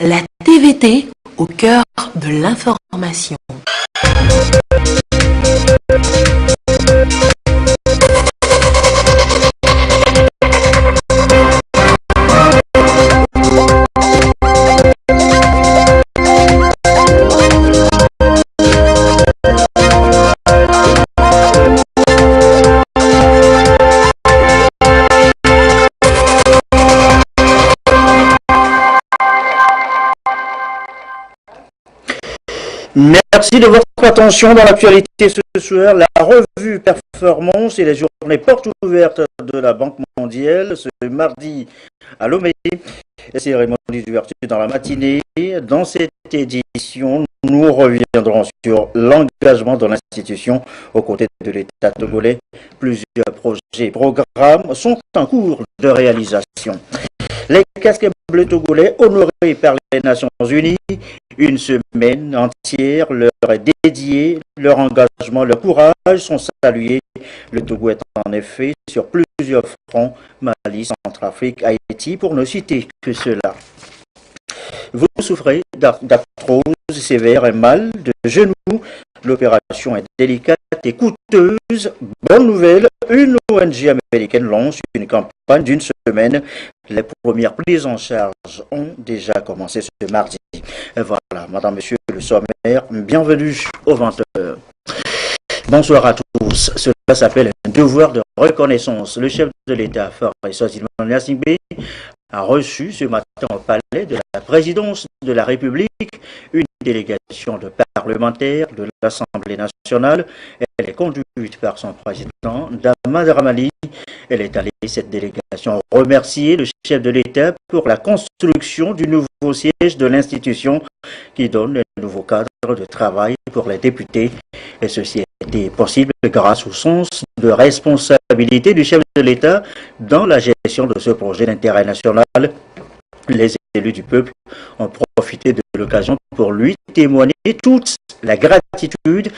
La TVT au cœur de l'information. Merci de votre attention dans l'actualité ce soir. La revue Performance et les journées portes ouvertes de la Banque mondiale ce mardi à Lomé. Cérémonie d'ouverture dans la matinée. Dans cette édition, nous reviendrons sur l'engagement de l'institution aux côtés de l'État togolais. Plusieurs projets et programmes sont en cours de réalisation. Les casques bleus togolais honorés par les Nations Unies, une semaine entière leur est dédiée, leur engagement, leur courage sont salués. Le Togo est en effet sur plusieurs fronts, Mali, Centrafrique, Haïti, pour ne citer que cela. Vous souffrez d'arthrose sévère et mal de genoux. L'opération est délicate et coûteuse. Bonne nouvelle, une ONG américaine lance une campagne d'une semaine. Les premières prises en charge ont déjà commencé ce mardi. Et voilà, madame, monsieur, le sommaire, bienvenue au 20h. Bonsoir à tous. Cela s'appelle un devoir de reconnaissance. Le chef de l'État, Faure Swaziland Gnassingbé, a reçu ce matin au palais de la présidence de la République une délégation de parlementaires de l'Assemblée nationale. Elle est conduite par son président, Dama Dramani. Elle est allée, cette délégation, remercier le chef de l'État pour la construction du nouveau siège de l'institution qui donne un nouveau cadre de travail pour les députés. Et ceci a été possible grâce au sens de responsabilité du chef de l'État dans la gestion de ce projet d'intérêt national. Les élus du peuple ont profité de l'occasion pour lui témoigner toute la gratitude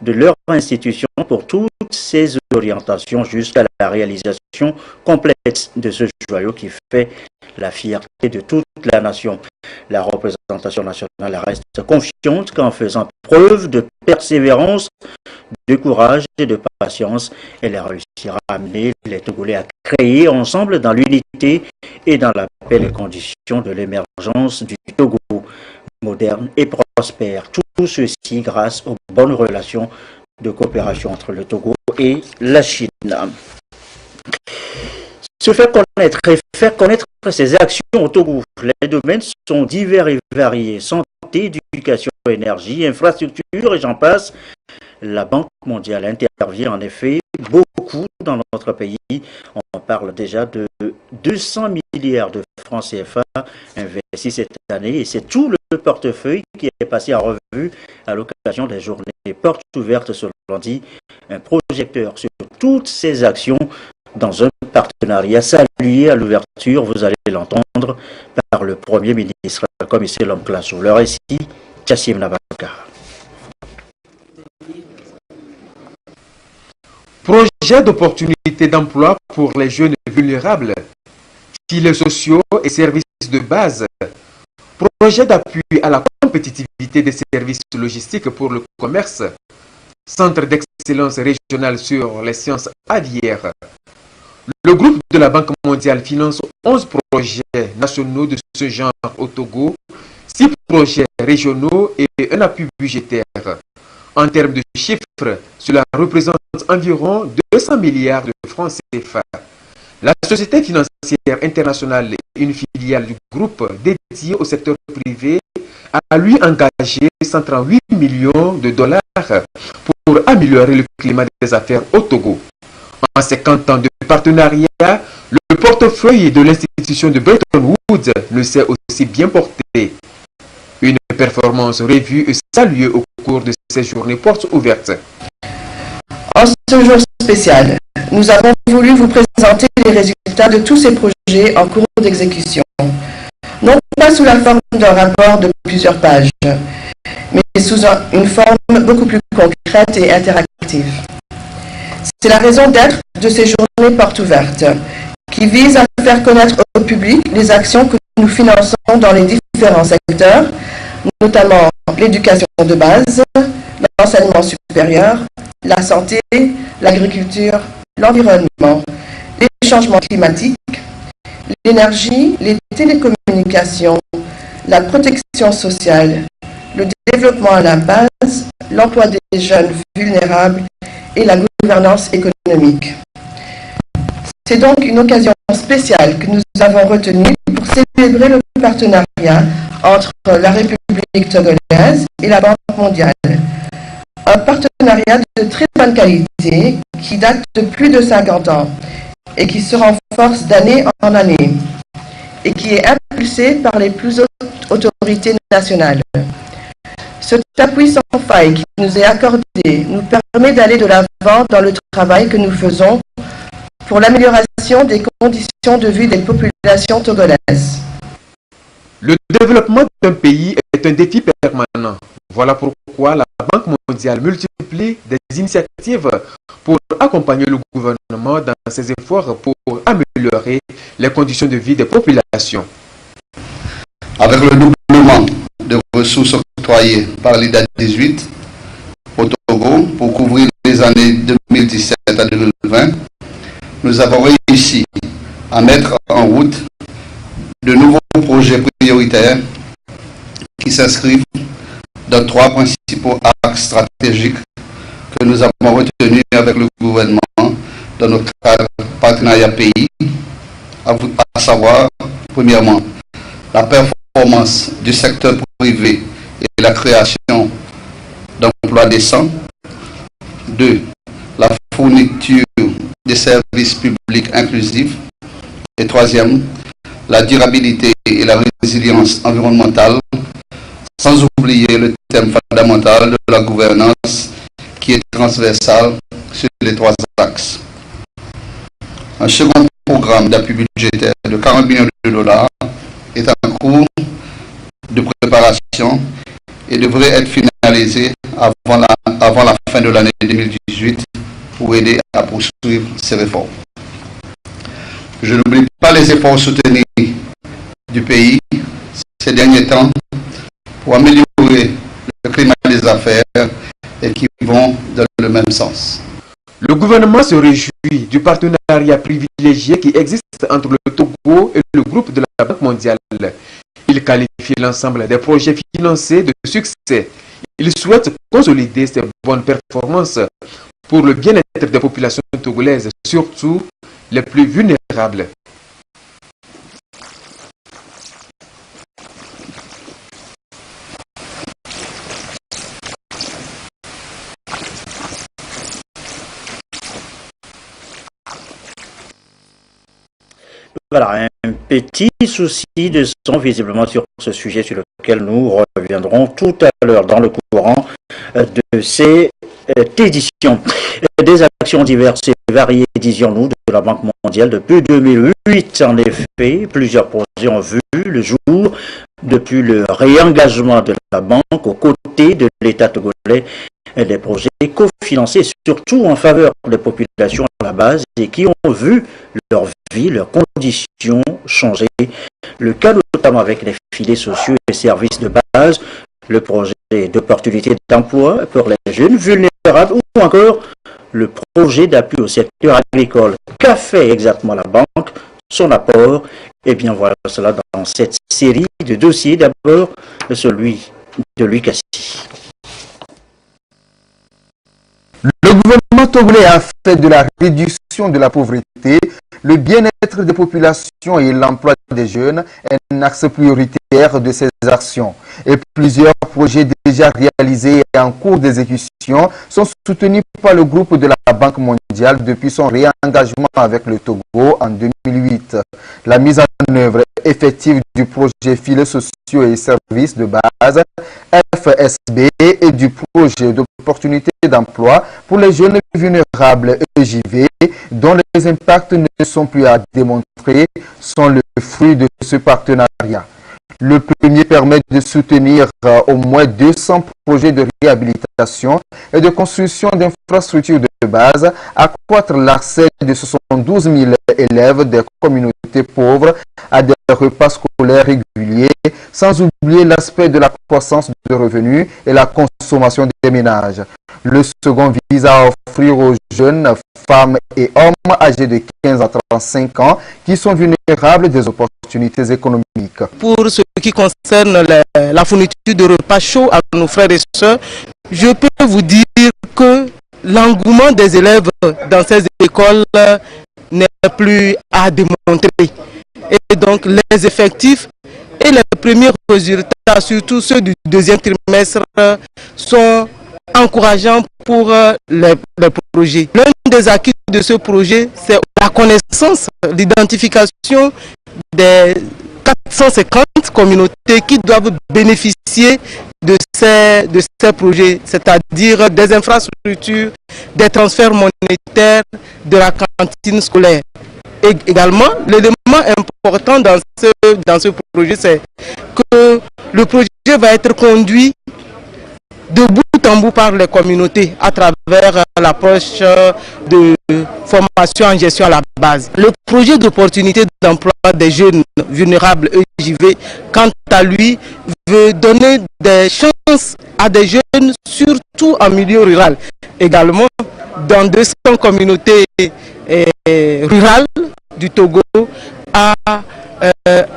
de leur institution pour toutes ces orientations jusqu'à la réalisation complète de ce joyau qui fait la fierté de toute la nation. La représentation nationale reste confiante qu'en faisant preuve de persévérance, de courage et de patience, elle réussira à amener les Togolais à créer ensemble dans l'unité et dans la paix les conditions de l'émergence du Togo moderne et prospère. Tout ceci grâce aux bonnes relations de coopération entre le Togo et la Chine. Se faire connaître et faire connaître ses actions au Togo. Les domaines sont divers et variés. Santé, éducation, énergie, infrastructure et j'en passe. La Banque mondiale intervient en effet beaucoup dans notre pays. On parle déjà de 200 milliards de francs CFA investis cette année et c'est tout le portefeuille qui est passé en revue à l'occasion des journées portes ouvertes ce lundi. Un projecteur sur toutes ces actions dans un partenariat salué à l'ouverture, vous allez l'entendre, par le Premier ministre, comme ici l'homme classe. Le récit, Chassim Nabaka. Projet d'opportunité d'emploi pour les jeunes vulnérables, filets sociaux et services de base, projet d'appui à la compétitivité des services logistiques pour le commerce, centre d'excellence régional sur les sciences aviaires. Le groupe de la Banque mondiale finance 11 projets nationaux de ce genre au Togo, 6 projets régionaux et un appui budgétaire. En termes de chiffres, cela représente environ 200 milliards de francs CFA. La Société financière internationale, une filiale du groupe dédiée au secteur privé, a lui engagé 138 millions de dollars pour améliorer le climat des affaires au Togo. En 50 ans de partenariat, le portefeuille de l'institution de Bretton Woods ne s'est aussi bien porté. Une performance revue et saluée au cours de ces journées portes ouvertes. En ce jour spécial, nous avons voulu vous présenter les résultats de tous ces projets en cours d'exécution. Non pas sous la forme d'un rapport de plusieurs pages, mais sous une forme beaucoup plus concrète et interactive. C'est la raison d'être de ces journées portes ouvertes, qui visent à faire connaître au public les actions que nous finançons dans les différents secteurs, notamment l'éducation de base, l'enseignement supérieur, la santé, l'agriculture, l'environnement, les changements climatiques, l'énergie, les télécommunications, la protection sociale, le développement à la base, l'emploi des jeunes vulnérables et la gouvernance économique. C'est donc une occasion spéciale que nous avons retenue pour célébrer le partenariat entre la République togolaise et la Banque mondiale. Un partenariat de très bonne qualité qui date de plus de 50 ans et qui se renforce d'année en année et qui est impulsé par les plus hautes autorités nationales. Cet appui sans faille qui nous est accordé nous permet d'aller de l'avant dans le travail que nous faisons pour l'amélioration des conditions de vie des populations togolaises. Le développement d'un pays est un défi permanent. Voilà pourquoi la Banque mondiale multiplie des initiatives pour accompagner le gouvernement dans ses efforts pour améliorer les conditions de vie des populations. Avec le doublement de ressources octroyées par l'IDA 18 au Togo pour couvrir les années 2017 à 2020, nous avons réussi à mettre en route de nouveaux projets prioritaires qui s'inscrivent dans 3 principaux axes stratégiques que nous avons retenus avec le gouvernement dans notre partenariat pays, à savoir, premièrement, la performance du secteur privé et la création d'emplois décents. 2. La fourniture des services publics inclusifs. Et 3e, la durabilité et la résilience environnementale, sans oublier le thème fondamental de la gouvernance qui est transversal sur les 3 axes. Un second programme d'appui budgétaire de 40 millions de dollars est en cours de préparation et devrait être finalisé avant la fin de l'année 2018 pour aider à poursuivre ces réformes. Je n'oublie pas les efforts soutenus du pays ces derniers temps pour améliorer le climat des affaires et qui vont dans le même sens. Le gouvernement se réjouit du partenariat privilégié qui existe entre le Togo et le groupe de la Banque mondiale. Il qualifie l'ensemble des projets financés de succès. Il souhaite consolider ces bonnes performances pour le bien-être des populations togolaises, surtout les plus vulnérables. Voilà, un petit souci de son visiblement sur ce sujet sur lequel nous reviendrons tout à l'heure dans le courant de cette édition. Des actions diverses et variées, disions-nous, de la Banque mondiale depuis 2008. En effet, plusieurs projets ont vu le jour depuis le réengagement de la banque aux côtés de l'État togolais, des projets cofinancés surtout en faveur des populations à la base et qui ont vu leur vie, leurs conditions changer. Le cas notamment avec les filets sociaux et services de base, le projet d'opportunité d'emploi pour les jeunes vulnérables ou encore le projet d'appui au secteur agricole. Qu'a fait exactement la banque, son apport? Eh bien voilà cela dans cette série de dossiers. D'abord celui de Lucas. Le gouvernement togolais a fait de la réduction de la pauvreté, le bien-être des populations et l'emploi des jeunes un axe prioritaire de ses actions. Et plusieurs projets déjà réalisés et en cours d'exécution sont soutenus par le groupe de la Banque mondiale depuis son réengagement avec le Togo en 2008. La mise en œuvre effective du projet filets sociaux et services de base FSB et du projet d'opportunité d'emploi pour les jeunes vulnérables EJV, dont les impacts ne sont plus à démontrer, sont le fruit de ce partenariat. Le premier permet de soutenir au moins 200 projets de réhabilitation et de construction d'infrastructures de base, accroître l'accès de 72 000 élèves des communautés pauvres à des repas scolaires réguliers, sans oublier l'aspect de la croissance de revenus et la consommation des ménages. Le second vise à offrir aux jeunes femmes et hommes âgés de 15 à 35 ans qui sont vulnérables des opportunités économiques. Pour ce qui concerne la fourniture de repas chauds à nos frères et sœurs, je peux vous dire que l'engouement des élèves dans ces écoles n'est plus à démontrer. Et donc les effectifs et les premiers résultats, surtout ceux du deuxième trimestre, sont encourageants pour les projets. L'un des acquis de ce projet, c'est la connaissance, l'identification des 450 communautés qui doivent bénéficier de ces projets, c'est-à-dire des infrastructures, des transferts monétaires, de la cantine scolaire. Et également, l'élément important dans ce projet, c'est que le projet va être conduit de bout en bout par les communautés à travers l'approche de formation en gestion à la base. Le projet d'opportunité d'emploi des jeunes vulnérables EJV, quant à lui, veut donner des chances à des jeunes, surtout en milieu rural. Également, dans 200 communautés rurales du Togo, à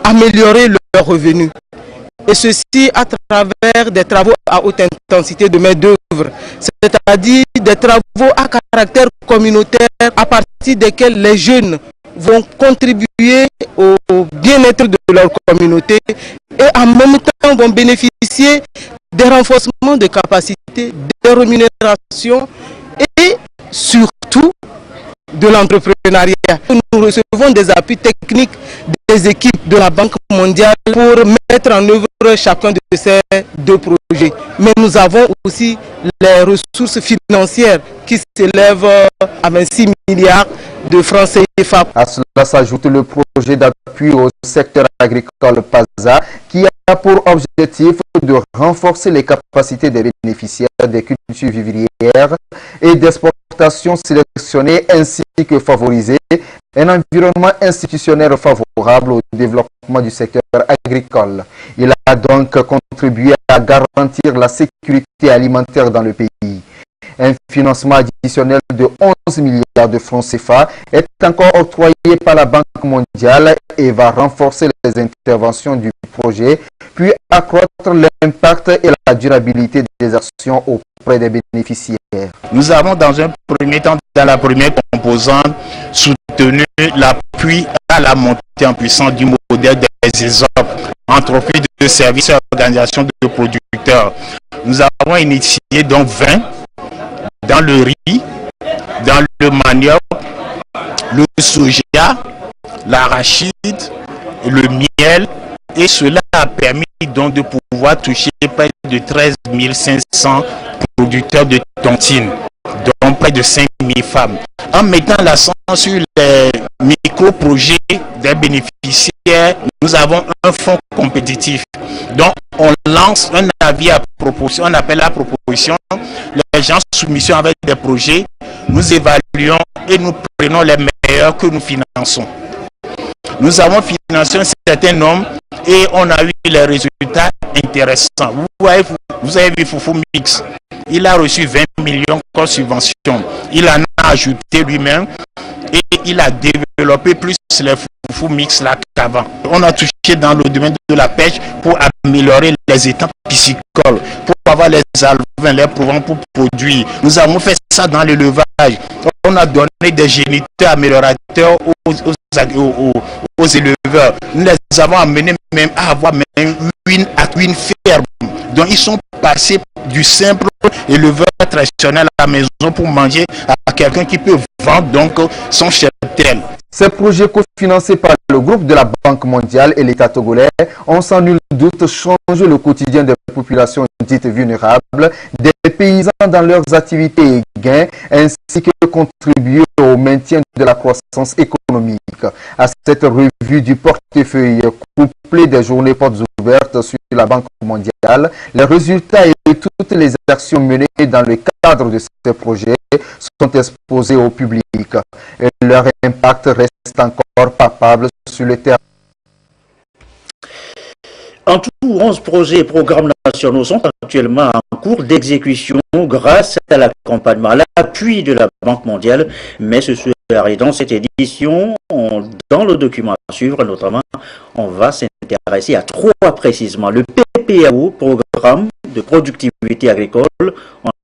améliorer leurs revenus. Et ceci à travers des travaux à haute intensité de main-d'œuvre, c'est-à-dire des travaux à caractère communautaire à partir desquels les jeunes vont contribuer au bien-être de leur communauté et en même temps vont bénéficier des renforcements de capacités, des rémunérations et surtout de l'entrepreneuriat. Nous recevons des appuis techniques des équipes de la Banque mondiale pour mettre en œuvre chacun de ces deux projets. Mais nous avons aussi les ressources financières qui s'élèvent à 26 milliards de francs CFA. À cela s'ajoute le projet d'appui au secteur agricole PASA qui a pour objectif de renforcer les capacités des bénéficiaires des cultures vivrières et d'exportation sélectionnées ainsi que favoriser un environnement institutionnel favorable au développement du secteur agricole. Il a donc contribué à garantir la sécurité alimentaire dans le pays. Un financement additionnel de 11 milliards de francs CFA est encore octroyé par la Banque mondiale et va renforcer les interventions du projet, puis accroître l'impact et la durabilité des actions auprès des bénéficiaires. Nous avons dans un premier temps, dans la première composante, soutenu l'appui à la montée en puissance du modèle des ESOP, entreprises de services et organisations de producteurs. Nous avons initié donc 20 dans le riz, dans le manioc, le soja, l'arachide, le miel, et cela a permis donc de pouvoir toucher près de 13 500 producteurs de tontine, dont près de 5 000 femmes. En mettant l'accent sur les micro-projets des bénéficiaires, nous avons un fonds compétitif. Donc on lance un avis à proposition, on appelle la proposition. Les gens soumission avec des projets, nous évaluons et nous prenons les meilleurs que nous finançons. Nous avons financé un certain nombre et on a eu les résultats intéressants. Vous avez vu Foufou Mix, il a reçu 20 millions comme subvention. Il en a ajouté lui-même et il a développé plus les Foufou Mix là qu'avant. On a touché dans le domaine de la pêche pour améliorer les étangs piscicoles, pour avoir les alevins, les prouvants pour produire. Nous avons fait ça dans l'élevage. On a donné des géniteurs améliorateurs aux éleveurs. Nous les avons amenés même à avoir même une ferme. Donc ils sont passés du simple éleveur traditionnel à la maison pour manger à quelqu'un qui peut vendre donc son cheptel. Ces projets cofinancés par le groupe de la Banque mondiale et l'État togolais ont sans nul doute changé le quotidien des populations dites vulnérables, des paysans dans leurs activités et gains, ainsi que contribuer au maintien de la croissance économique. À cette revue du portefeuille couplé des journées portes ouvertes sur la Banque mondiale, les résultats et toutes les actions menées dans le cadre de ces projets sont exposés au public. Et leur impact reste encore palpable sur le terrain. En tout, 11 projets et programmes nationaux sont actuellement en cours d'exécution grâce à l'accompagnement, à l'appui de la Banque mondiale. Mais ce soir et dans cette édition, dans le document à suivre notamment, on va s'intéresser à 3 précisément. Le PPAO, Programme de productivité agricole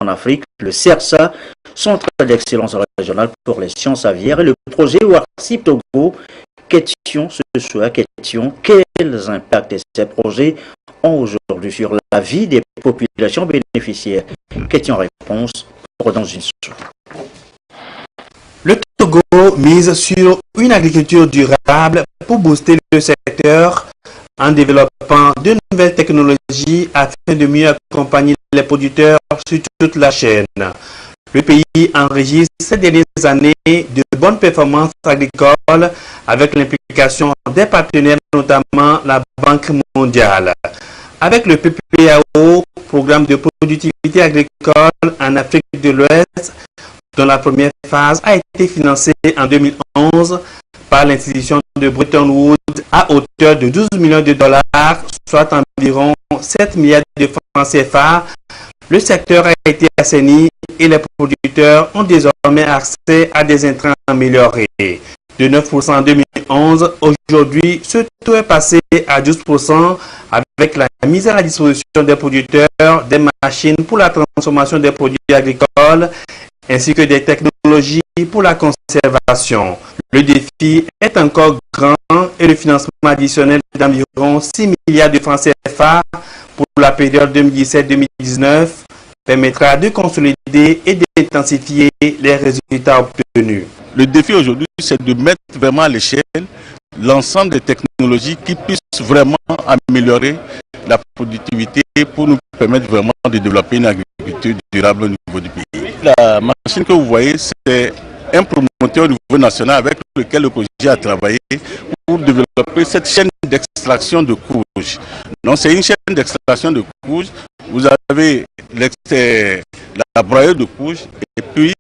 en Afrique, le CERSA, Centre d'excellence régionale pour les sciences aviaires, et le projet WARCIP Togo. Question ce soir, quels impacts ces projets ont aujourd'hui sur la vie des populations bénéficiaires? Question-réponse dans une seconde. Le Togo mise sur une agriculture durable pour booster le secteur en développant de nouvelles technologies afin de mieux accompagner les producteurs sur toute la chaîne. Le pays enregistre ces dernières années de bonnes performances agricoles avec l'implication des partenaires, notamment la Banque mondiale. Avec le PPAO, Programme de productivité agricole en Afrique de l'Ouest, dont la première phase a été financée en 2011 par l'institution de Bretton Woods à hauteur de 12 millions de dollars, soit environ 7 milliards de francs CFA, le secteur a été assaini et les producteurs ont désormais accès à des intrants améliorés. De 9% en 2011, aujourd'hui, ce taux est passé à 12% avec la mise à la disposition des producteurs des machines pour la transformation des produits agricoles ainsi que des technologies pour la conservation. Le défi est encore grand et le financement additionnel d'environ 6 milliards de francs CFA pour la période 2017-2019 permettra de consolider et d'intensifier les résultats obtenus. Le défi aujourd'hui, c'est de mettre vraiment à l'échelle l'ensemble des technologies qui puissent vraiment améliorer la productivité pour nous permettre vraiment de développer une agriculture durable au niveau du pays. La machine que vous voyez, c'est un promoteur au niveau national avec lequel le projet a travaillé pour développer cette chaîne d'extraction de courge. Donc c'est une chaîne d'extraction de courge. Vous avez la broyeuse de courge et puis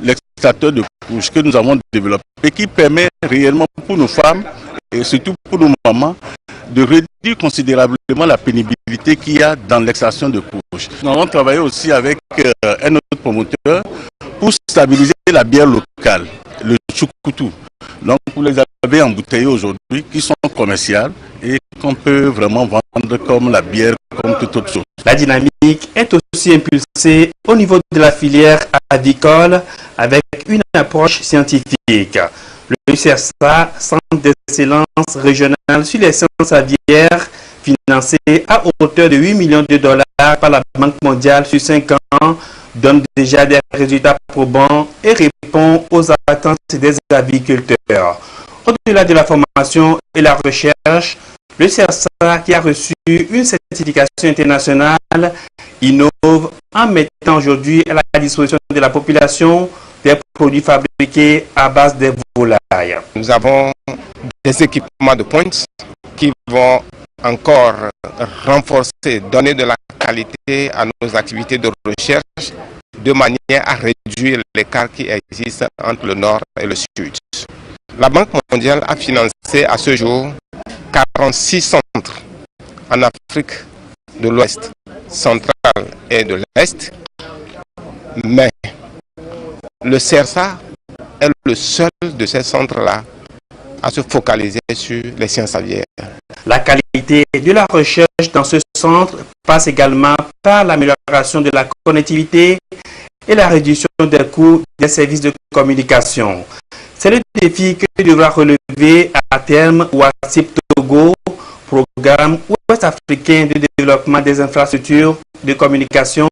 l'extracteur de courge que nous avons développé et qui permet réellement pour nos femmes et surtout pour nos mamans de réduire considérablement la pénibilité qu'il y a dans l'extraction de courge. Nous avons travaillé aussi avec un autre promoteur pour stabiliser la bière locale, le Tchoukoutou. Donc vous les avez embouteillés aujourd'hui qui sont commerciales et qu'on peut vraiment vendre comme la bière, comme toute autre chose. La dynamique est aussi impulsée au niveau de la filière avicole avec une approche scientifique. Le CERSA, Centre d'excellence régionale sur les sciences aviaires, financé à hauteur de 8 millions de dollars par la Banque mondiale sur 5 ans, donne déjà des résultats probants et répond aux attentes des aviculteurs. Au-delà de la formation et la recherche, le CERSA, qui a reçu une certification internationale, innove en mettant aujourd'hui à la disposition de la population des produits fabriqués à base de volailles. Nous avons des équipements de pointe qui vont encore renforcer, donner de la qualité à nos activités de recherche de manière à réduire l'écart qui existe entre le nord et le sud. La Banque mondiale a financé à ce jour 46 centres en Afrique de l'Ouest, centrale et de l'Est, mais le CERSA est le seul de ces centres-là à se focaliser sur les sciences aviaires. La qualité de la recherche dans ce centre passe également par l'amélioration de la connectivité et la réduction des coûts des services de communication. C'est le défi que devra relever à terme WARCIP Togo, programme ouest-africain de développement des infrastructures de communication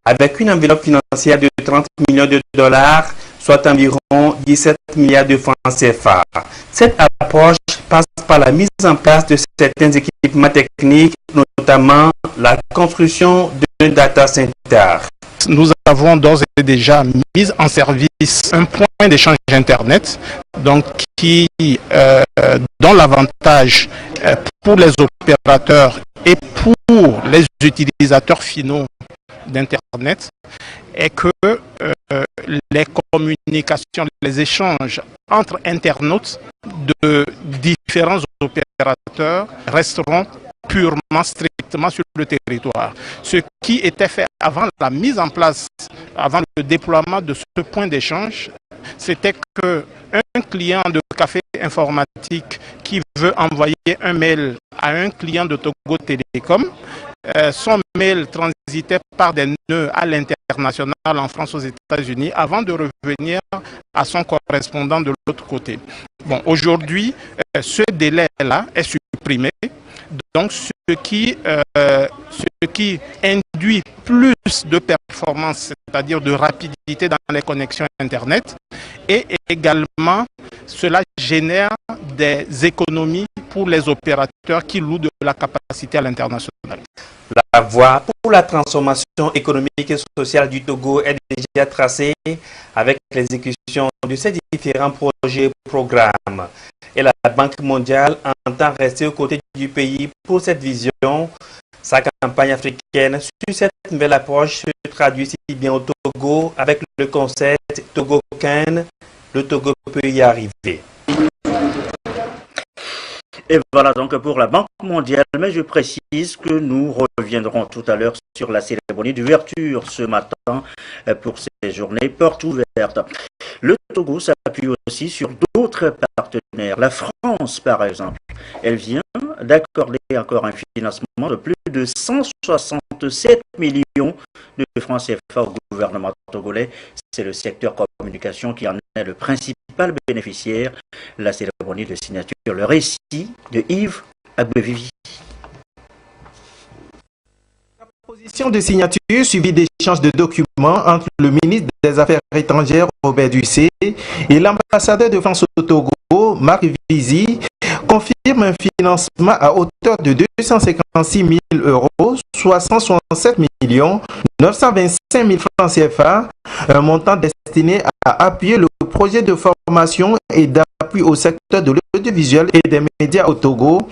avec une enveloppe financière de 30 millions de dollars, soit environ 17 milliards de francs CFA. Cette approche passe par la mise en place de certains équipements techniques, notamment la construction d'un data center. Nous avons d'ores et déjà mis en service un point d'échange Internet donc dont l'avantage pour les opérateurs et pour les utilisateurs finaux d'Internet est que les communications, les échanges entre internautes de différents opérateurs resteront purement, strictement sur le territoire. Ce qui était fait avant la mise en place, avant le déploiement de ce point d'échange, c'était qu'un client de café informatique qui veut envoyer un mail à un client de Togo Télécom, son mail transitait par des nœuds à l'international, en France, aux États-Unis, avant de revenir à son correspondant de l'autre côté. Bon, aujourd'hui, ce délai-là est supprimé. Donc, ce qui induit plus de performance, c'est-à-dire de rapidité dans les connexions Internet, et également cela génère des économies pour les opérateurs qui louent de la capacité à l'international. La voie pour la transformation économique et sociale du Togo est déjà tracée avec l'exécution de ces différents projets et programmes. Et la Banque mondiale entend rester aux côtés du pays pour cette vision. Sa campagne africaine sur cette nouvelle approche se traduit si bien au Togo avec le concept Togo Can, le Togo peut y arriver. Et voilà donc pour la Banque mondiale, mais je précise que nous reviendrons tout à l'heure sur la cérémonie d'ouverture ce matin pour ces journées portes ouvertes. Le Togo s'appuie aussi sur d'autres partenaires. La France, par exemple, elle vient d'accorder encore un financement de plus de 167 millions de francs CFA au gouvernement togolais. C'est le secteur communication qui en est le principal bénéficiaire. La cérémonie de signature, le récit de Yves Agbevivi. Proposition de signature suivie d'échanges de documents entre le ministre des Affaires étrangères Robert Ducé et l'ambassadeur de France au Togo, Marc Vizi, confirme un financement à hauteur de 256 000 euros, soit 167 925 000 francs CFA, un montant destiné à appuyer le projet de formation et d'appui au secteur de l'audiovisuel et des médias au Togo.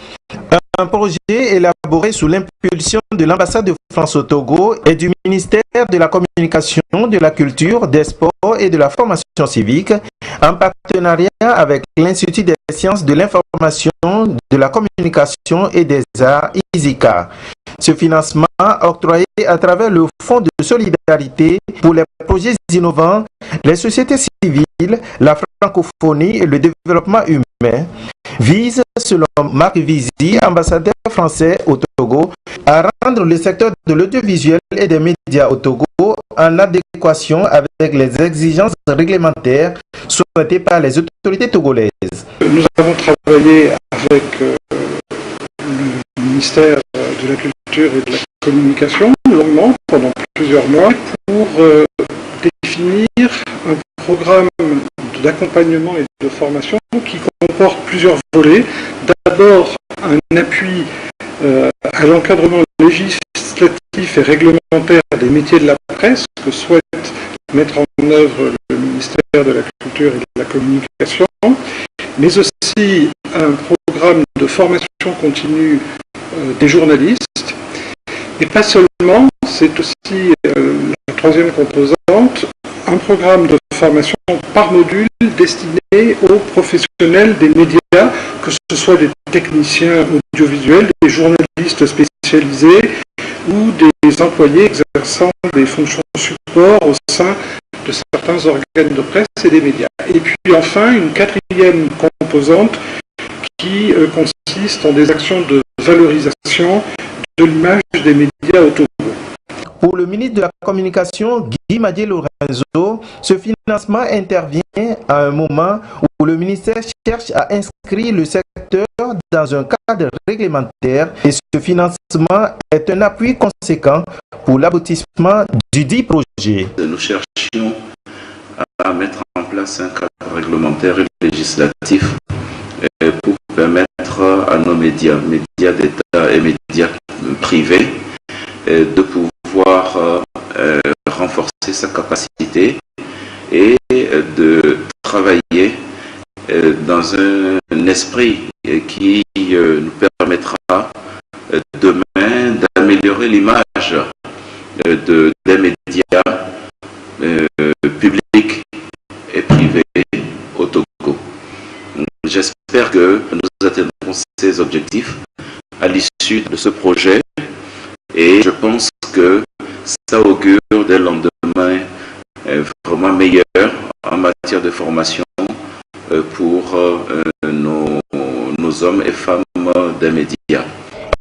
Un projet élaboré sous l'impulsion de l'ambassade de France au Togo et du ministère de la Communication, de la Culture, des Sports et de la Formation civique, en partenariat avec l'Institut des sciences de l'information, de la communication et des arts, ISICA. Ce financement octroyé à travers le Fonds de solidarité pour les projets innovants, les sociétés civiles, la francophonie et le développement humain, vise, selon Marc Vizi, ambassadeur français au Togo, à rendre le secteur de l'audiovisuel et des médias au Togo en adéquation avec les exigences réglementaires souhaitées par les autorités togolaises. Nous avons travaillé avec le ministère de la Culture et de la Communication longuement, pendant plusieurs mois, pour définir un programme d'accompagnement et de formation qui comporte plusieurs volets. D'abord, un appui à l'encadrement législatif et réglementaire des métiers de la presse que souhaite mettre en œuvre le ministère de la Culture et de la Communication, mais aussi un programme de formation continue des journalistes. Et pas seulement, c'est aussi la troisième composante, un programme de formation par module destiné aux professionnels des médias, que ce soit des techniciens audiovisuels, des journalistes spécialisés ou des employés exerçant des fonctions support au sein de certains organes de presse et des médias. Et puis enfin, une quatrième composante qui consiste en des actions de valorisation de l'image des médias au Togo. Pour le ministre de la Communication, Guy Madié Lorenzo, ce financement intervient à un moment où le ministère cherche à inscrire le secteur dans un cadre réglementaire et ce financement est un appui conséquent pour l'aboutissement du dit projet. Nous cherchions à mettre en place place un cadre réglementaire et législatif pour permettre à nos médias d'État et médias privés, de pouvoir renforcer sa capacité et de travailler dans un esprit qui nous permettra demain d'améliorer l'image des médias publics et privés au Togo. J'espère que nous atteindrons ces objectifs à l'issue de ce projet et je pense que ça augure des lendemains vraiment meilleurs en matière de formation pour nos hommes et femmes des médias.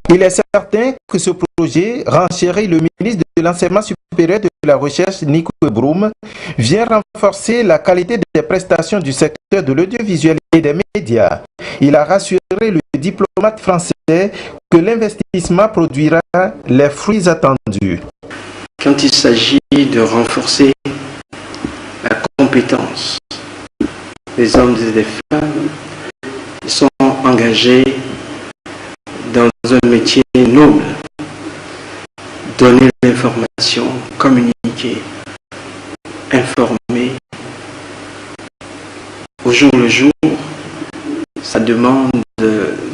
Il est certain que ce projet, renchérit le ministre de l'Enseignement supérieur de la Recherche, Nico Broum, vient renforcer la qualité des prestations du secteur de l'audiovisuel et des médias. Il a rassuré le diplomate français que l'investissement produira les fruits attendus. Quand il s'agit de renforcer la compétence des hommes et des femmes, ils sont engagés dans un métier noble, donner l'information, communiquer, informer. Au jour le jour, ça demande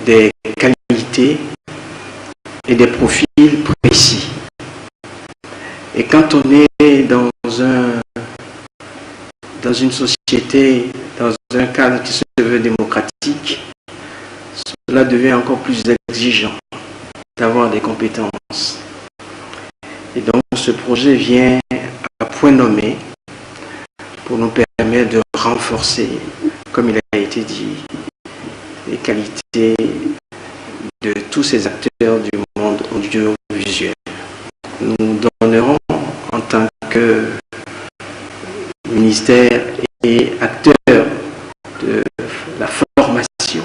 des qualités et des profils précis. Et quand on est dans une société, dans un cadre qui se veut démocratique, cela devient encore plus exigeant d'avoir des compétences. Et donc ce projet vient à point nommé pour nous permettre de renforcer, comme il a été dit, les qualités de tous ces acteurs du monde audiovisuel. Nous donnerons en tant que ministère et acteurs de la formation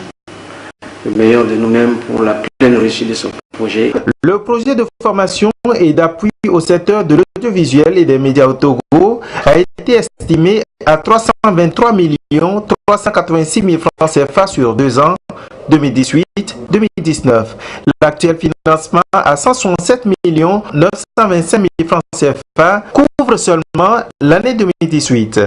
le meilleur de nous-mêmes pour la pleine réussite de ce projet. Le projet de formation et d'appui au secteur de l'audiovisuel et des médias au Togo a été estimé à 323 386 000 francs CFA sur 2 ans, 2018-2019. L'actuel financement à 167 925 000 francs CFA couvre seulement l'année 2018.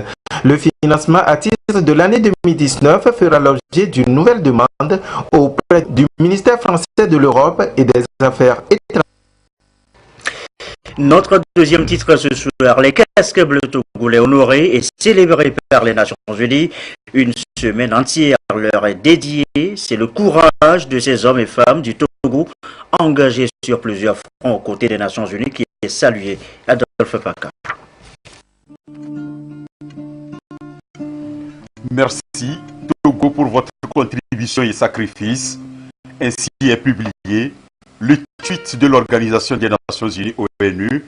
Le financement à titre de l'année 2019 fera l'objet d'une nouvelle demande auprès du ministère français de l'Europe et des Affaires étrangères. Notre deuxième titre ce soir, les casques bleus togolais honorés et célébrés par les Nations Unies. Une semaine entière leur est dédiée. C'est le courage de ces hommes et femmes du Togo engagés sur plusieurs fronts aux côtés des Nations Unies qui est salué. Adolphe Paka. Merci Togo pour votre contribution et sacrifice. Ainsi est publié le tweet de l'Organisation des Nations Unies ONU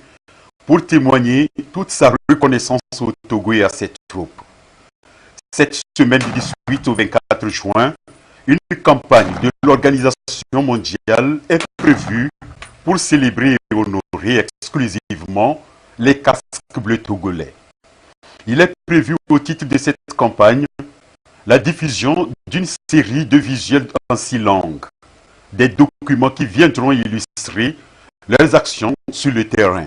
pour témoigner toute sa reconnaissance au Togo et à ses troupes. Cette semaine du 18 au 24 juin, une campagne de l'Organisation mondiale est prévue pour célébrer et honorer exclusivement les casques bleus togolais. Il est prévu au titre de cette campagne la diffusion d'une série de visuels en 6 langues, des documents qui viendront illustrer leurs actions sur le terrain.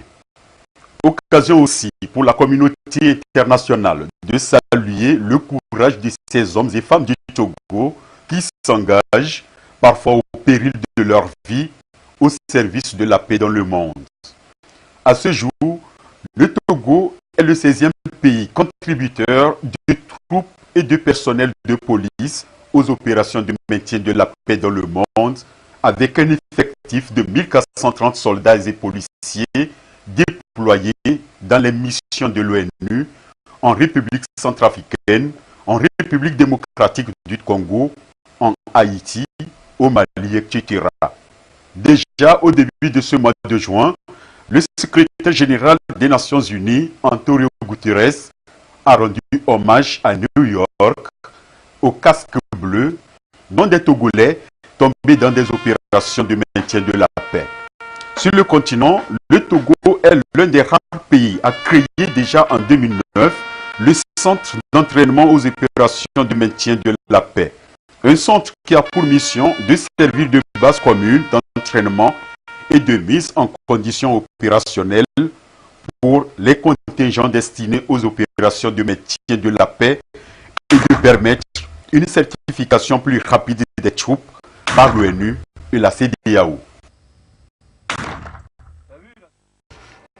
Occasion aussi pour la communauté internationale de saluer le courage de ces hommes et femmes du Togo qui s'engagent, parfois au péril de leur vie, au service de la paix dans le monde. À ce jour, le Togo est le 16e pays contributeur de troupes et de personnel de police aux opérations de maintien de la paix dans le monde, avec un effectif de 1430 soldats et policiers déployés dans les missions de l'ONU en République centrafricaine, en République démocratique du Congo, en Haïti, au Mali, etc. Déjà au début de ce mois de juin, le secrétaire général des Nations Unies, Antonio Guterres, a rendu hommage à New York aux casques bleus, dont des Togolais tombés dans des opérations de maintien de la paix. Sur le continent, le Togo est l'un des rares pays à créer déjà en 2009 le centre d'entraînement aux opérations de maintien de la paix. Un centre qui a pour mission de servir de base commune d'entraînement et de mise en condition opérationnelle pour les contingents destinés aux opérations de maintien de la paix et de permettre une certification plus rapide des troupes par l'ONU et la CEDEAO.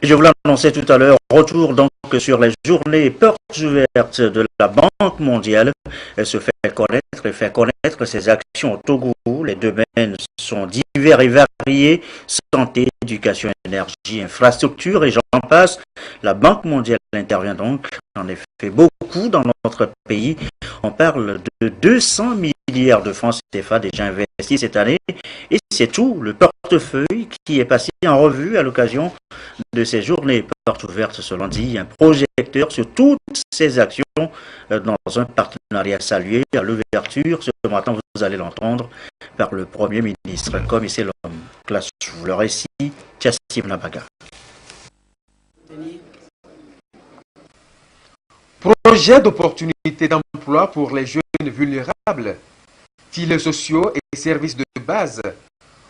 Je vous l'annonçais tout à l'heure, retour donc sur les journées portes ouvertes de la Banque mondiale. Elle se fait connaître et fait connaître ses actions au Togo. Les domaines sont divers et variés, santé, éducation, énergie, infrastructure et j'en passe. La Banque mondiale intervient donc en effet beaucoup dans notre pays. On parle de 200 milliards de francs CFA déjà investis cette année et c'est tout le portefeuille qui est passé en revue à l'occasion de ces journées portes ouvertes ce lundi, un projecteur sur toutes ces actions dans un partenariat salué à l'ouverture. Ce matin, vous allez l'entendre par le Premier ministre, comme c'est l'homme. Classe sous le récit, Tchassim Nabaga. Projet d'opportunité d'emploi pour les jeunes vulnérables, filets sociaux et services de base.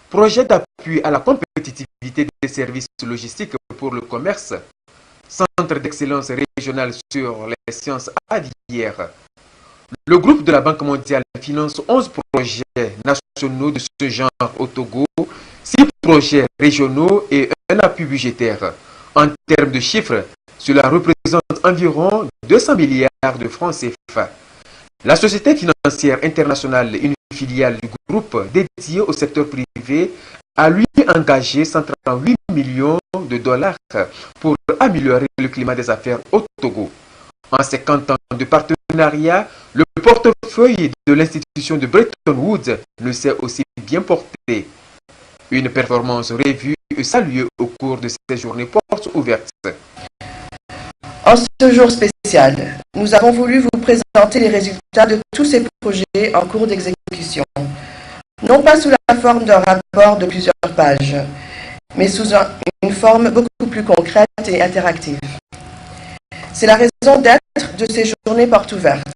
Projet d'appui à la compétitivité des services logistiques pour le commerce. Centre d'excellence régional sur les sciences aviaires. Le groupe de la Banque mondiale finance 11 projets nationaux de ce genre au Togo, 6 projets régionaux et un appui budgétaire. En termes de chiffres, cela représente environ 200 milliards de francs CFA. La Société financière internationale, une filiale du groupe dédiée au secteur privé, a lui engagé 138 millions de dollars pour améliorer le climat des affaires au Togo. En 50 ans de partenariat, le portefeuille de l'institution de Bretton Woods ne s'est aussi bien porté. Une performance revue et saluée au cours de ces journées portes ouvertes. En ce jour spécial, nous avons voulu vous présenter les résultats de tous ces projets en cours d'exécution. Non pas sous la forme d'un rapport de plusieurs pages, mais sous une forme beaucoup plus concrète et interactive. C'est la raison d'être de ces journées portes ouvertes,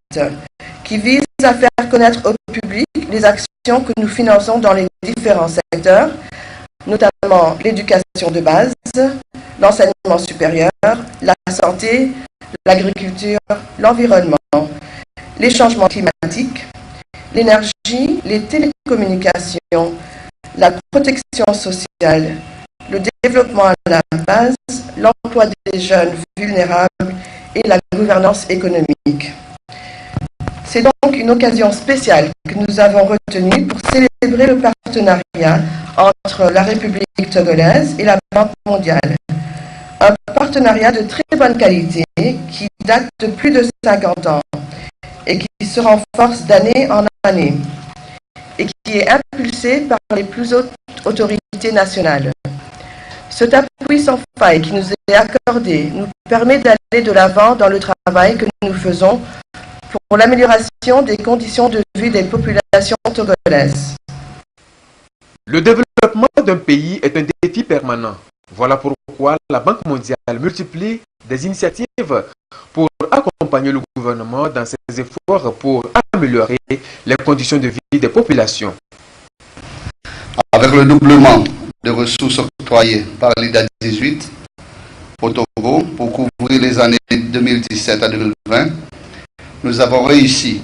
qui visent à faire connaître au public les actions que nous finançons dans les différents secteurs, notamment l'éducation de base, l'enseignement supérieur, la santé, l'agriculture, l'environnement, les changements climatiques, l'énergie, les télécommunications, la protection sociale, le développement à la base, l'emploi des jeunes vulnérables et la gouvernance économique. C'est donc une occasion spéciale que nous avons retenue pour célébrer le partenariat entre la République togolaise et la Banque mondiale. Un partenariat de très bonne qualité qui date de plus de 50 ans et qui se renforce d'année en année et qui est impulsé par les plus hautes autorités nationales. Cet appui sans faille qui nous est accordé nous permet d'aller de l'avant dans le travail que nous faisons pour l'amélioration des conditions de vie des populations togolaises. Le développement d'un pays est un défi permanent. Voilà pourquoi la Banque mondiale multiplie des initiatives pour accompagner le gouvernement dans ses efforts pour améliorer les conditions de vie des populations. Avec le doublement de ressources octroyées par l'IDA 18 au Togo pour couvrir les années 2017 à 2020, nous avons réussi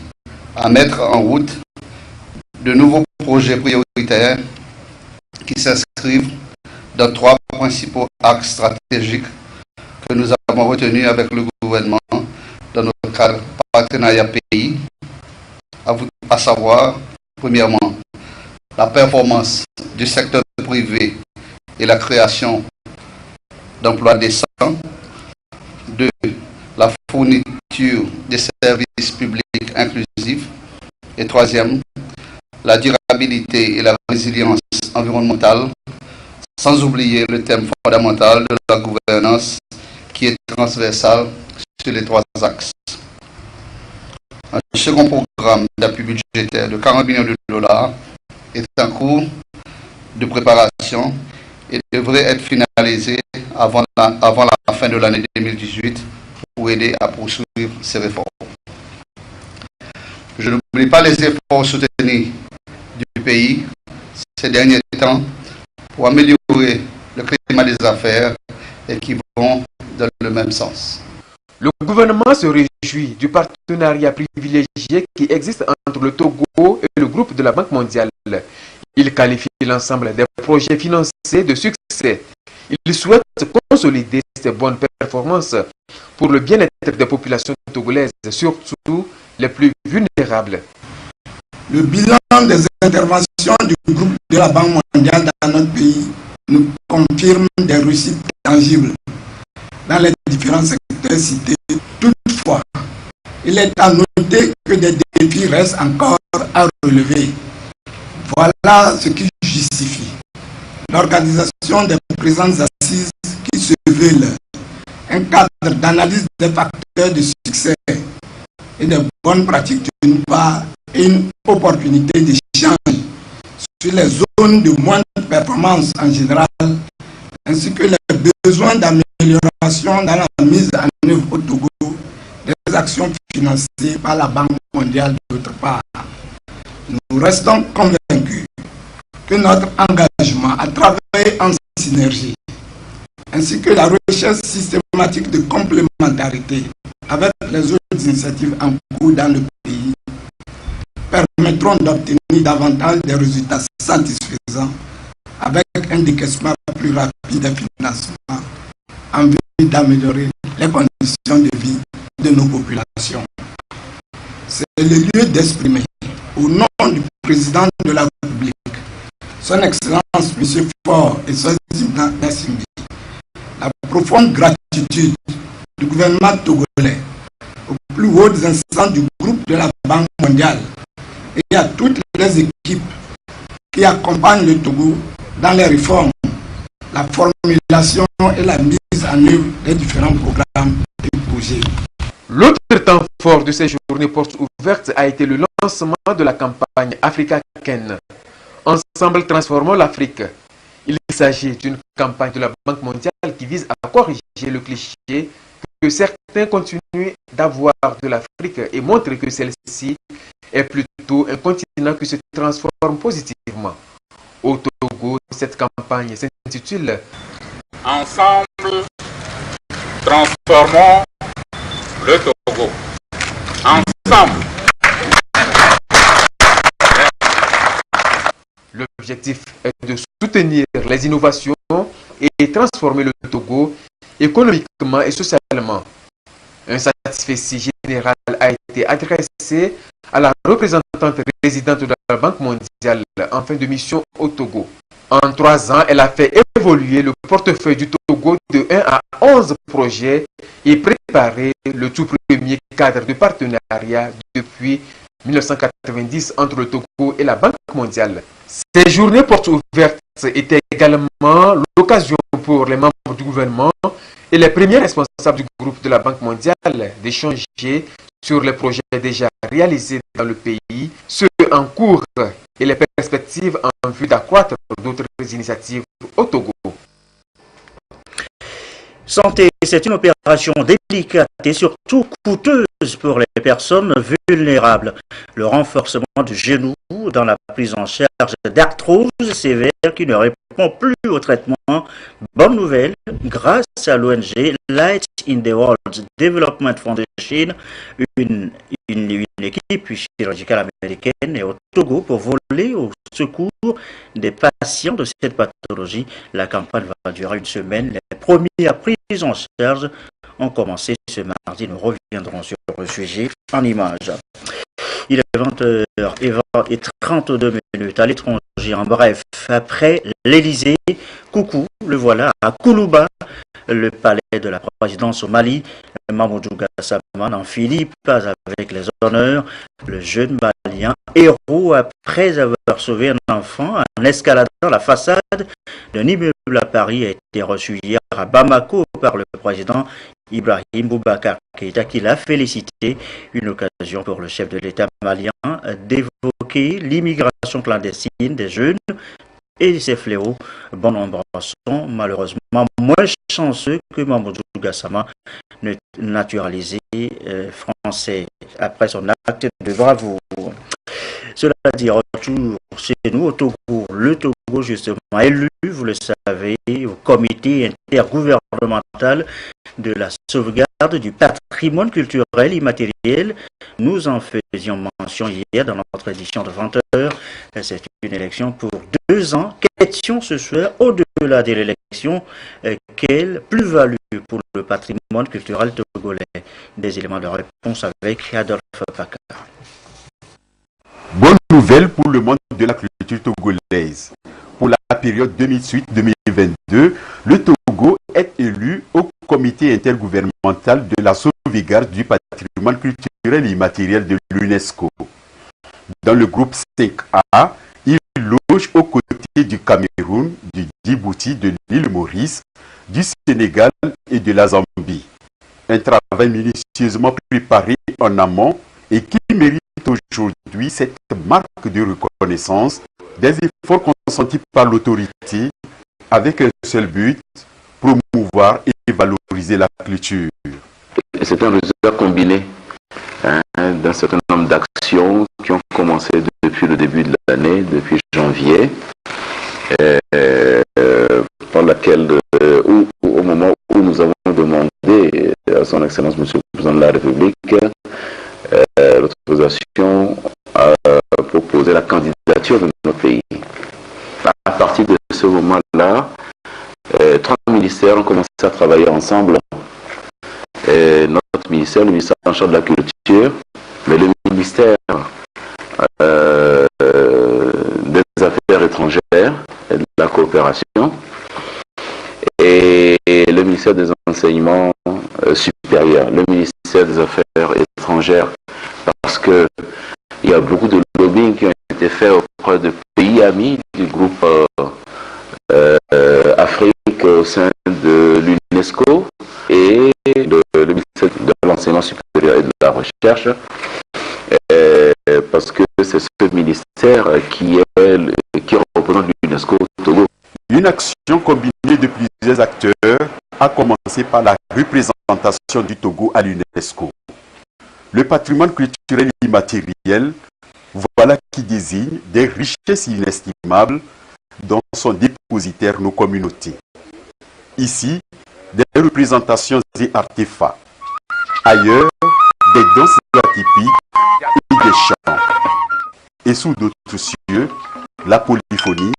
à mettre en route de nouveaux projets prioritaires qui s'inscrivent dans 3 principaux axes stratégiques que nous avons retenus avec le gouvernement dans notre cadre partenariat pays, à savoir, premièrement, la performance du secteur privé et la création d'emplois décents. 2. La fourniture des services publics inclusifs. Et 3e, la durabilité et la résilience environnementale, sans oublier le thème fondamental de la gouvernance qui est transversal sur les 3 axes. Un second programme d'appui budgétaire de 40 millions de dollars est en cours de préparation et devrait être finalisé avant la fin de l'année 2018 pour aider à poursuivre ces réformes. Je n'oublie pas les efforts soutenus du pays ces derniers temps pour améliorer le climat des affaires et qui vont dans le même sens. Le gouvernement se réjouit du partenariat privilégié qui existe entre le Togo et le groupe de la Banque mondiale. Il qualifie l'ensemble des projets financés de succès. Il souhaite consolider ces bonnes performances pour le bien-être des populations togolaises, surtout les plus vulnérables. Le bilan des interventions du groupe de la Banque mondiale dans notre pays nous confirme des réussites tangibles dans les différents secteurs cités. Toutefois, il est à noter que des défis restent encore à relever. Voilà ce qui justifie l'organisation des présentes assises qui se veulent un cadre d'analyse des facteurs de succès et des bonnes pratiques d'une part et une opportunité d'échange sur les zones de moindre performance en général, ainsi que les besoins d'amélioration dans la mise en œuvre au Togo des actions financées par la Banque mondiale d'autre part. Nous restons convaincus que notre engagement à travailler en synergie, ainsi que la recherche systématique de complémentarité avec les autres initiatives en cours dans le pays, permettront d'obtenir davantage des résultats satisfaisants avec un décaissement plus rapide des financements en vue d'améliorer les conditions de vie de nos populations. C'est le lieu d'exprimer, au nom du président de la République, son Excellence M. Faure et son président Nassimbi, la profonde gratitude du gouvernement togolais aux plus hautes instances du groupe de la Banque mondiale et à toutes les équipes qui accompagnent le Togo dans les réformes, la formulation et la mise en œuvre des différents programmes et projets. L'autre temps fort de ces journées portes ouvertes a été le lancement de la campagne Africa Ken. Ensemble transformons l'Afrique. Il s'agit d'une campagne de la Banque mondiale qui vise à corriger le cliché que certains continuent d'avoir de l'Afrique et montrer que celle-ci est plutôt un continent qui se transforme positivement. Au Togo, cette campagne s'intitule Ensemble, transformons le Togo. Ensemble. L'objectif est de soutenir les innovations et transformer le Togo économiquement et socialement. Un satisfecit général a été adressé à la représentante résidente de la Banque mondiale en fin de mission au Togo. En 3 ans, elle a fait évoluer le portefeuille du Togo de 1 à 11 projets et préparé le tout premier cadre de partenariat depuis 1990 entre le Togo et la Banque mondiale. Ces journées portes ouvertes étaient également l'occasion pour les membres du gouvernement et les premiers responsables du groupe de la Banque mondiale d'échanger sur les projets déjà réalisés dans le pays, ceux en cours et les perspectives en vue d'accroître d'autres initiatives au Togo. Santé, c'est une opération délicate et surtout coûteuse pour les personnes vulnérables. Le renforcement du genou dans la prise en charge d'arthrose sévère qui ne répond plus au traitement. Bonne nouvelle, grâce à l'ONG Light in the World Development Foundation, une équipe chirurgicale américaine est au Togo pour voler au secours des patients de cette pathologie. La campagne va durer une semaine. Les premières prises en charge ont commencé ce mardi. Nous reviendrons sur le sujet en images. Il est 20h32 à l'étranger. En bref, après l'Elysée, coucou, le voilà à Koulouba, le palais de la présidence au Mali. Mamoudou Gassama en Philippe, pas avec les honneurs. Le jeune malien héros, après avoir sauvé un enfant en escaladant la façade d'un immeuble à Paris, a été reçu hier à Bamako par le président Ibrahim Boubacar Keïta, qui l'a félicité. Une occasion pour le chef de l'État malien d'évoquer l'immigration clandestine des jeunes et ces fléaux, bon nombre sont malheureusement moins chanceux que Mamadou Gassama, naturalisé français, après son acte de bravoure. Cela dit, retour chez nous au Togo. Le Togo, justement, élu, vous le savez, au comité intergouvernemental de la sauvegarde du patrimoine culturel immatériel. Nous en faisions mention hier dans notre édition de 20 heures. C'est une élection pour 2 ans. Question ce soir, au-delà de l'élection, quelle plus-value pour le patrimoine culturel togolais? Des éléments de réponse avec Adolphe Paccard. Bonne nouvelle pour le monde de la culture togolaise. Pour la période 2018-2022, le Togo est élu au comité intergouvernemental de la sauvegarde du patrimoine culturel immatériel de l'UNESCO. Dans le groupe 5A, il loge aux côtés du Cameroun, du Djibouti, de l'île Maurice, du Sénégal et de la Zambie. Un travail minutieusement préparé en amont et qui mérite aujourd'hui cette marque de reconnaissance des efforts consentis par l'autorité avec un seul but, promouvoir et valoriser la culture. C'est un résultat combiné d'un certain nombre d'actions qui ont commencé depuis le début de l'année, depuis janvier, par laquelle, au moment où nous avons demandé à son Excellence Monsieur le Président de la République l'autorisation pour poser la candidature de notre pays. À partir de ce moment-là, 3 ministères ont commencé à travailler ensemble. Notre ministère, le ministère en charge de la culture, mais le ministère des Affaires étrangères et de la coopération, et le ministère des enseignements supérieurs, le ministère des Affaires étrangères, parce que il y a beaucoup de lobbying qui ont été faits auprès de pays amis du groupe Afrique au sein de l'UNESCO et le ministère de l'enseignement supérieur et de la recherche, parce que c'est ce ministère qui représente l'UNESCO au Togo. Une action combinée de plusieurs acteurs a commencé par la représentation du Togo à l'UNESCO. Le patrimoine culturel immatériel, voilà qui désigne des richesses inestimables dont sont dépositaires nos communautés. Ici, des représentations et artefacts. Ailleurs, des danses atypiques et des chants. Et sous d'autres cieux, la polyphonie,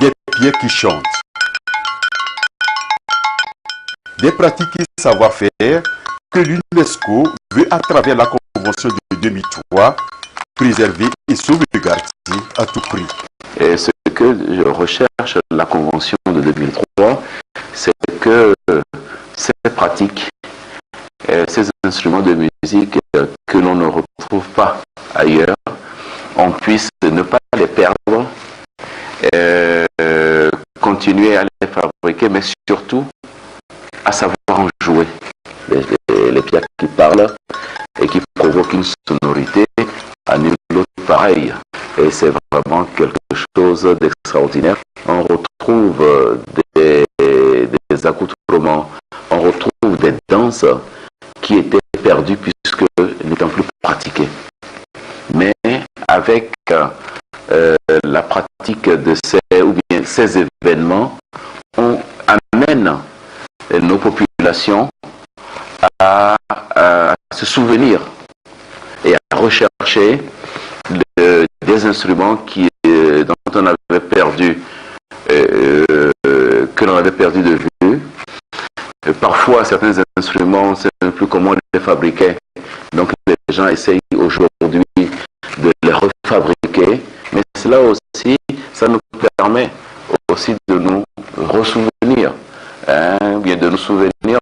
des pierres qui chantent. Des pratiques et savoir-faire que l'UNESCO veut, à travers la Convention de 2003, préserver et sauvegarder à tout prix. Et ce que je recherche la Convention de 2003, c'est que ces pratiques, ces instruments de musique que l'on ne retrouve pas ailleurs, on puisse ne pas les perdre, continuer à les fabriquer, mais surtout à savoir en jouer. Les pierres qui parlent et qui provoquent une sonorité à nul autre pareil. Et c'est vraiment quelque chose d'extraordinaire. On retrouve des accoutrements, on retrouve des danses qui étaient perdues puisque n'étant plus pratiquées. Mais avec la pratique de ces événements, on amène nos populations à se souvenir et à rechercher des instruments dont on avait perdu, que l'on avait perdu de vue. Parfois, certains instruments, on ne sait plus comment on les fabriquait. Donc, les gens essayent aujourd'hui de les refabriquer. Mais cela aussi, ça nous permet aussi de nous ressouvenir, bien de nous souvenir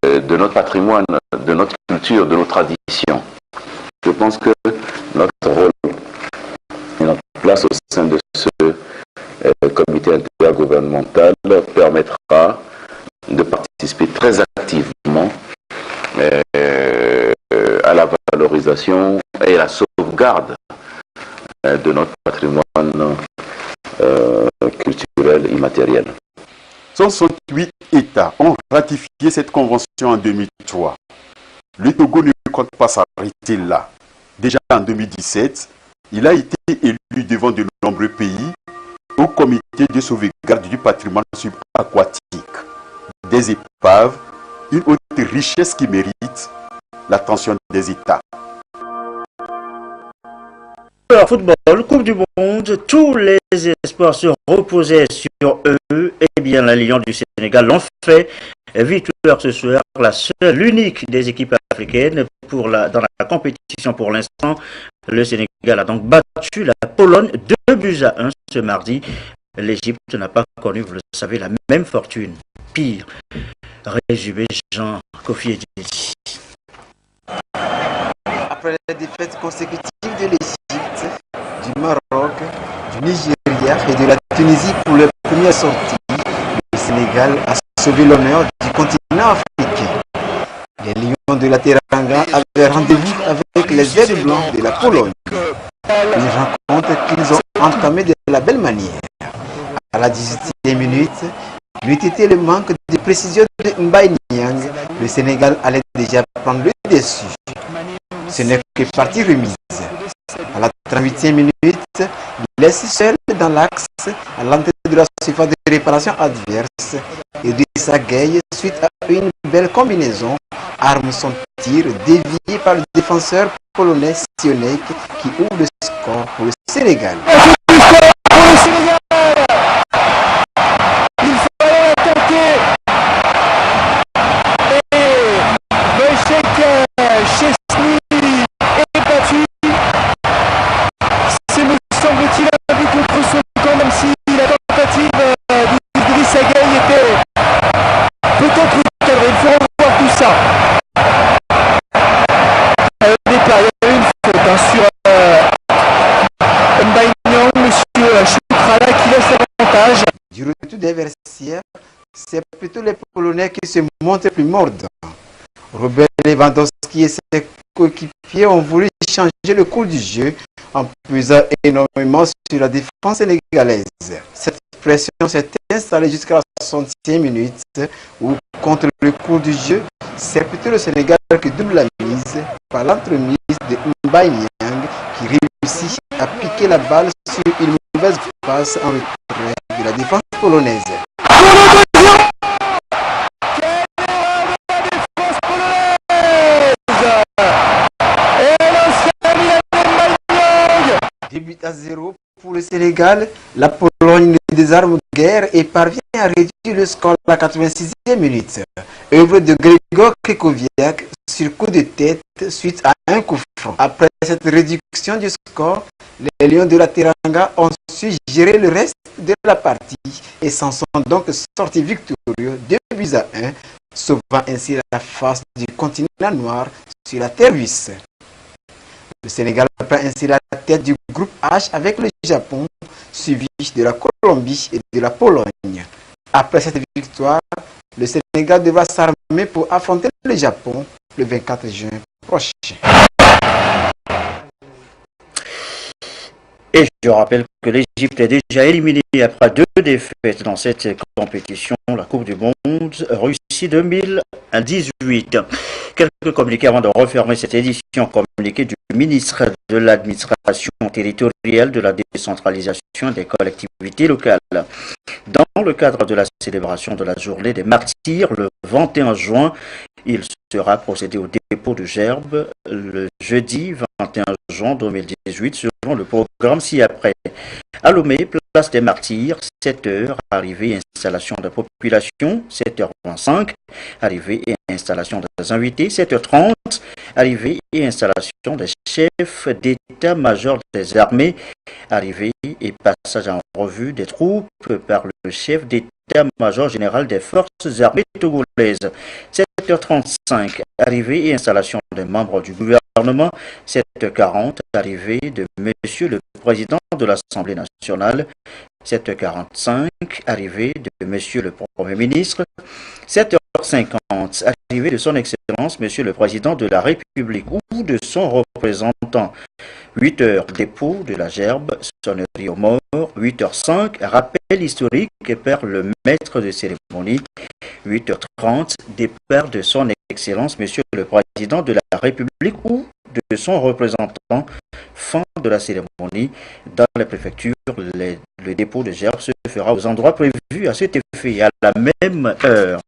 de notre patrimoine, de notre culture, de nos traditions. Je pense que notre rôle et notre place au sein de ce comité intergouvernemental permettra de participer très activement à la valorisation et à la sauvegarde de notre patrimoine culturelle immatérielle. 168 États ont ratifié cette convention en 2003. Le Togo ne compte pas s'arrêter là. Déjà en 2017, il a été élu devant de nombreux pays au comité de sauvegarde du patrimoine subaquatique. Des épaves, une haute richesse qui mérite l'attention des États. Alors, football, Coupe du Monde, tous les espoirs se reposaient sur eux. Eh bien, les Lions du Sénégal l'ont fait. Victoire ce soir, la seule, l'unique des équipes africaines dans la compétition pour l'instant. Le Sénégal a donc battu la Pologne 2-1 ce mardi. L'Égypte n'a pas connu, vous le savez, la même fortune. Pire. Résumé Jean Kofi Edjidji. Après les défaites consécutives de l'Égypte, du Maroc, du Nigeria et de la Tunisie pour les premières sorties, le Sénégal a sauvé l'honneur du continent africain. Les Lions de la Teranga avaient rendez-vous avec les ailes blancs de la Pologne. Une rencontre qu'ils ont entamée de la belle manière. À la 18e minute, lui était le manque de précision de Mbaye Niang, le Sénégal allait déjà prendre le dessus. Ce n'est que partie remise. À la 38e minute, laissé seul dans l'axe à l'entrée de la surface de réparation adverse, Idrissa Gueye, suite à une belle combinaison, arme son tir dévié par le défenseur polonais Sionek qui ouvre le score pour le Sénégal. Du retour des vestiaires, c'est plutôt les Polonais qui se montrent plus mordants. Robert Lewandowski et ses coéquipiers ont voulu changer le cours du jeu en pesant énormément sur la défense sénégalaise. Cette pression s'est installée jusqu'à la 60e minute où, contre le cours du jeu, c'est plutôt le Sénégal qui double la mise par l'entremise de Mbaye Niang qui réussit à piquer la balle sur une mauvaise passe en retrait de la défense polonaise. Début à 0 pour le Sénégal, la Pologne ne désarme guère et parvient à réduire le score à la 86e minute. Œuvre de Grégor Krychowiak sur coup de tête suite à un coup franc. Après cette réduction du score, les Lions de la Teranga ont su gérer le reste de la partie et s'en sont donc sortis victorieux 2-1, sauvant ainsi la face du continent noir sur la terre russe. Le Sénégal prend ainsi la tête du groupe H avec le Japon, suivi de la Colombie et de la Pologne. Après cette victoire, le Sénégal devra s'armer pour affronter le Japon le 24 juin prochain. Et je rappelle que l'Égypte est déjà éliminée après 2 défaites dans cette compétition, la Coupe du Monde Russie 2018. Quelques communiqués avant de refermer cette édition. Communiqué du ministre de l'Administration territoriale, de la décentralisation des collectivités locales. Dans le cadre de la célébration de la journée des martyrs, le 21 juin, il sera procédé au dépôt de gerbes le jeudi 21 juin 2018 selon le programme ci-après. À Lomé, place des Martyrs, 7h, arrivée et installation de la population, 7h25, arrivée et installation des invités, 7h30, arrivée et installation des chefs d'état-major des armées, arrivée et passage en revue des troupes par le chef d'état-major général des forces armées togolaises, 7h35, arrivée et installation des membres du gouvernement, 7h40, arrivée de Monsieur le Président de l'Assemblée nationale, 7h45, arrivée de Monsieur le Premier ministre, 7h 8h50, arrivée de son Excellence, Monsieur le Président de la République ou de son représentant. 8h, dépôt de la gerbe, sonnerie aux morts. 8h05, rappel historique par le maître de cérémonie. 8h30, départ de son Excellence, Monsieur le Président de la République ou de son représentant. Fin de la cérémonie. Dans la préfecture, le dépôt de gerbe se fera aux endroits prévus à cet effet à la même heure.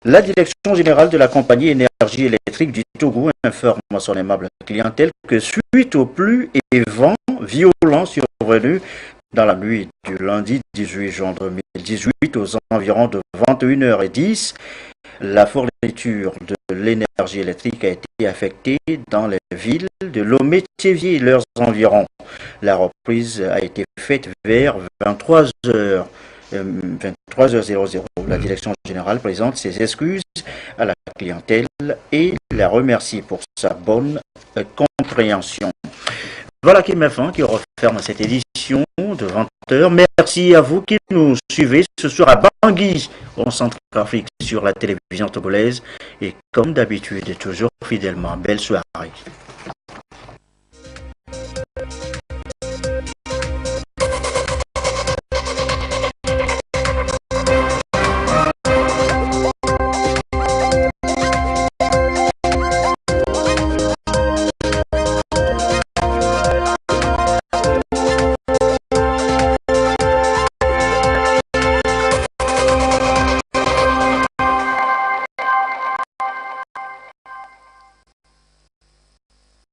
La direction générale de la compagnie énergie électrique du Togo informe à son aimable clientèle que suite aux pluies et vents violents survenus dans la nuit du lundi 18 juin 2018 aux environs de 21h10, la fourniture de l'énergie électrique a été affectée dans les villes de Lomé-Thiévier et leurs environs. La reprise a été faite vers 23h00. La direction générale présente ses excuses à la clientèle et la remercie pour sa bonne compréhension. Voilà qui met fin, qui referme cette édition de 20h. Merci à vous qui nous suivez ce soir à Bangui, au Centrafrique, sur la télévision togolaise. Et comme d'habitude, toujours fidèlement, belle soirée.